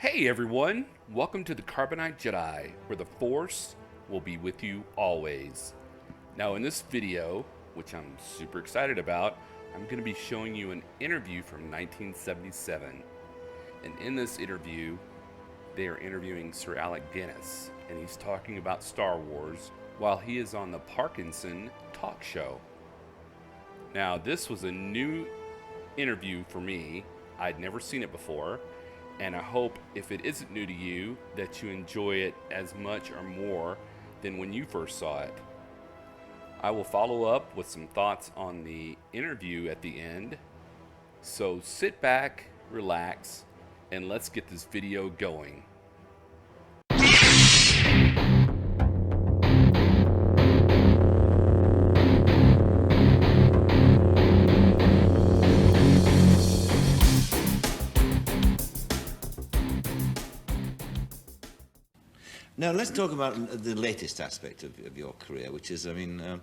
Hey everyone, welcome to the Carbonite Jedi, where the Force will be with you always. Now in this video, which I'm super excited about, I'm going to be showing you an interview from 1977. And in this interview, they are interviewing Sir Alec Guinness, and he's talking about Star Wars while he is on the Parkinson talk show. Now this was a new interview for me. I'd never seen it before. And I hope, if it isn't new to you, that you enjoy it as much or more than when you first saw it. I will follow up with some thoughts on the interview at the end. So sit back, relax, and let's get this video going. Now, let's talk about the latest aspect of your career, which is, it's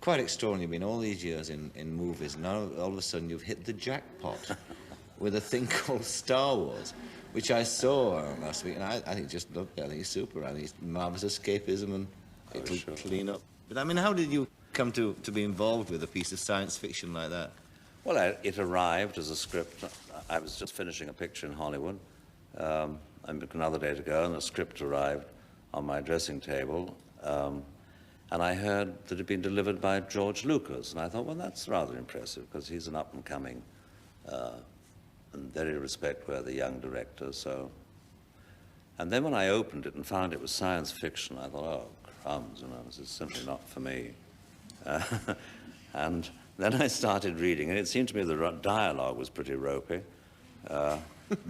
quite extraordinary. You've been all these years in movies, and now all of a sudden you've hit the jackpot with a thing called Star Wars, which I saw last week, and I think just loved it. I think it's super. I think it's marvellous escapism and it'll clean up. But, how did you come to be involved with a piece of science fiction like that? Well, it arrived as a script. I was just finishing a picture in Hollywood another day to go, and the script arrived on my dressing table, and I heard that it had been delivered by George Lucas, and I thought, well, that's rather impressive, because he's an up-and-coming and very respect-worthy young director, so... And then when I opened it and found it was science fiction, I thought, oh, crumbs, this is simply not for me. And then I started reading, and it seemed to me the dialogue was pretty ropey.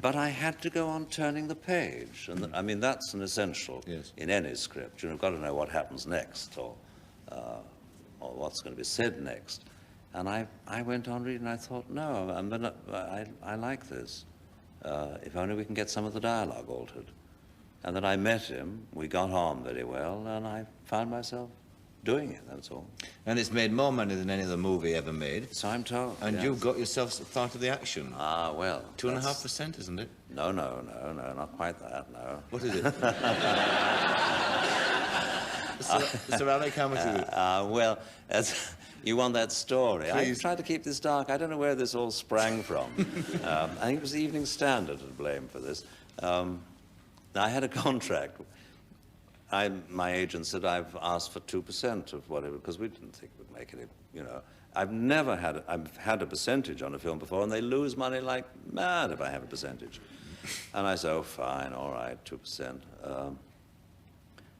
But I had to go on turning the page, and that's an essential in any script. You've got to know what happens next, or what's going to be said next. And I went on reading, and I thought, no, I like this. If only we can get some of the dialogue altered. And then I met him, we got on very well, and I found myself doing it, that's all. And it's made more money than any other movie ever made. So I'm told. And you've got yourself part of the action. Ah, well. 2.5%, isn't it? No, not quite that, no. What is it? Sir Alec, how much is it? Well, you want that story. Please. I tried to keep this dark. I don't know where this all sprang from. I think it was the Evening Standard to blame for this. I had a contract. My agent said, I've asked for 2% of whatever, because we didn't think it would make any, I've had a percentage on a film before, and they lose money like mad if I have a percentage. And I said, oh, fine, all right, 2%.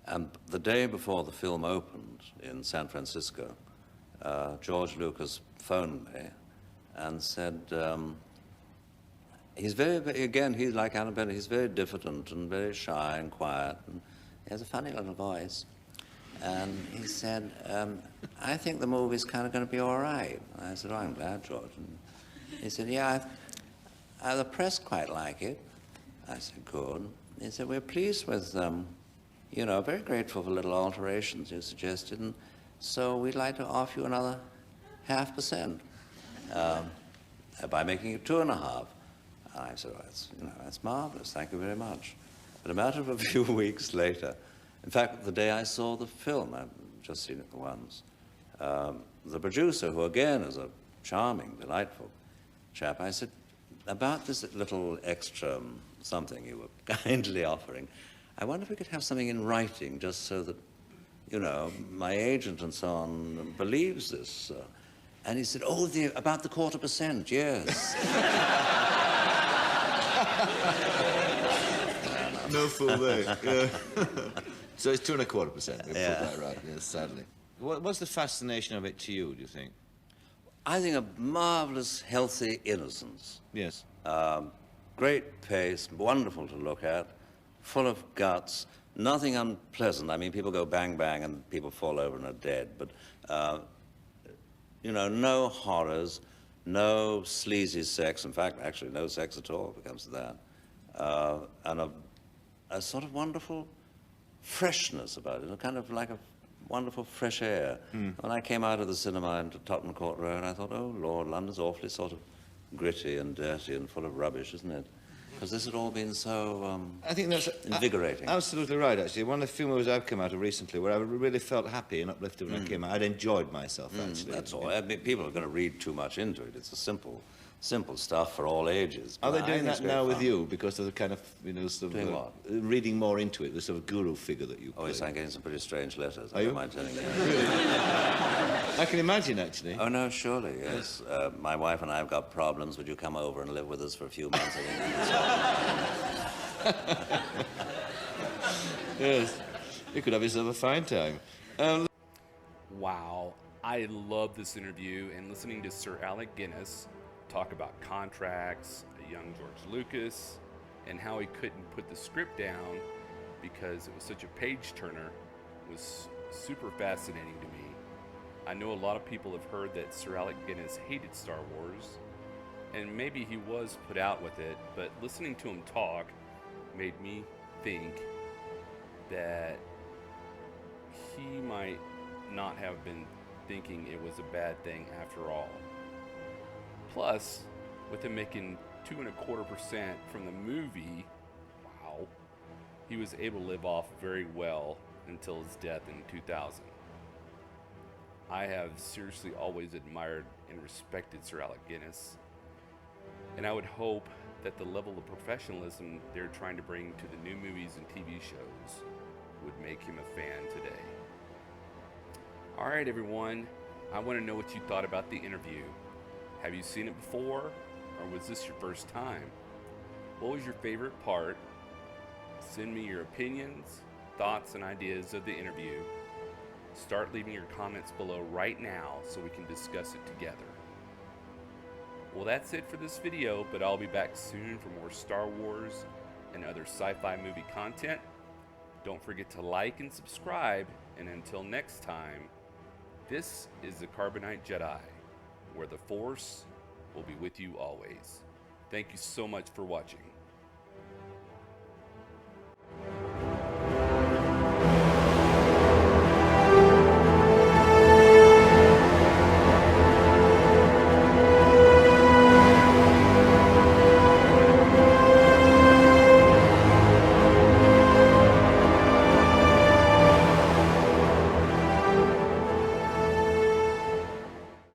And the day before the film opened in San Francisco, George Lucas phoned me and said, he's he's like Alan Bennett, he's very diffident and very shy and quiet, and he has a funny little voice. And he said, I think the movie's kind of going to be all right. And I said, oh, I'm glad, George. And he said, yeah, the press quite like it. I said, good. He said, we're pleased with very grateful for little alterations you suggested, and so we'd like to offer you another 0.5% by making it 2.5%. And I said, oh, that's marvelous, thank you very much. But a matter of a few weeks later, in fact, the day I saw the film, I've just seen it once, the producer, who again is a charming, delightful chap, I said, about this little extra something you were kindly offering, I wonder if we could have something in writing just so that, my agent and so on believes this. And he said, oh, about the 0.25%, yes. No fool there. Yeah. So it's 2.25%. Yeah. Put that right. Yes, sadly. What's the fascination of it to you, do you think? I think a marvelous, healthy innocence. Yes. Great pace, wonderful to look at, full of guts, nothing unpleasant. People go bang, bang, and people fall over and are dead. But, no horrors, no sleazy sex. In fact, actually, no sex at all if it comes to that. And a sort of wonderful freshness about it, kind of like a wonderful fresh air. When I came out of the cinema into Tottenham Court Road, I thought, oh, Lord, London's awfully sort of gritty and dirty and full of rubbish, isn't it? Because this had all been so I think that's invigorating. Absolutely right, actually. One of the few movies I've come out of recently where I really felt happy and uplifted when I came out. I'd enjoyed myself, actually. That's all. I mean, people are going to read too much into it. It's a simple stuff for all ages. Are But they I doing think it's that great now fun. with you because of the kind of, you know, sort Doing of what? reading more into it, the sort of guru figure that you Oh, play? yes, I'm getting some pretty strange letters. Are I you? don't mind telling you. I can imagine, actually. Oh, no, surely, yes. My wife and I have got problems. Would you come over and live with us for a few months? I think Yes. You could have yourself a fine time. Wow, I love this interview and listening to Sir Alec Guinness talk about contracts, a young George Lucas, and how he couldn't put the script down because it was such a page turner was super fascinating to me. I know a lot of people have heard that Sir Alec Guinness hated Star Wars, and maybe he was put out with it, but listening to him talk made me think that he might not have been thinking it was a bad thing after all. Plus, with him making 2.25% from the movie, wow, he was able to live off very well until his death in 2000. I have seriously always admired and respected Sir Alec Guinness, and I would hope that the level of professionalism they're trying to bring to the new movies and TV shows would make him a fan today. All right, everyone, I want to know what you thought about the interview. Have you seen it before, or was this your first time? What was your favorite part? Send me your opinions, thoughts, and ideas of the interview. Start leaving your comments below right now so we can discuss it together. Well, that's it for this video, but I'll be back soon for more Star Wars and other sci-fi movie content. Don't forget to like and subscribe, and until next time, this is the Carbonite Jedi, where the Force will be with you always. Thank you so much for watching.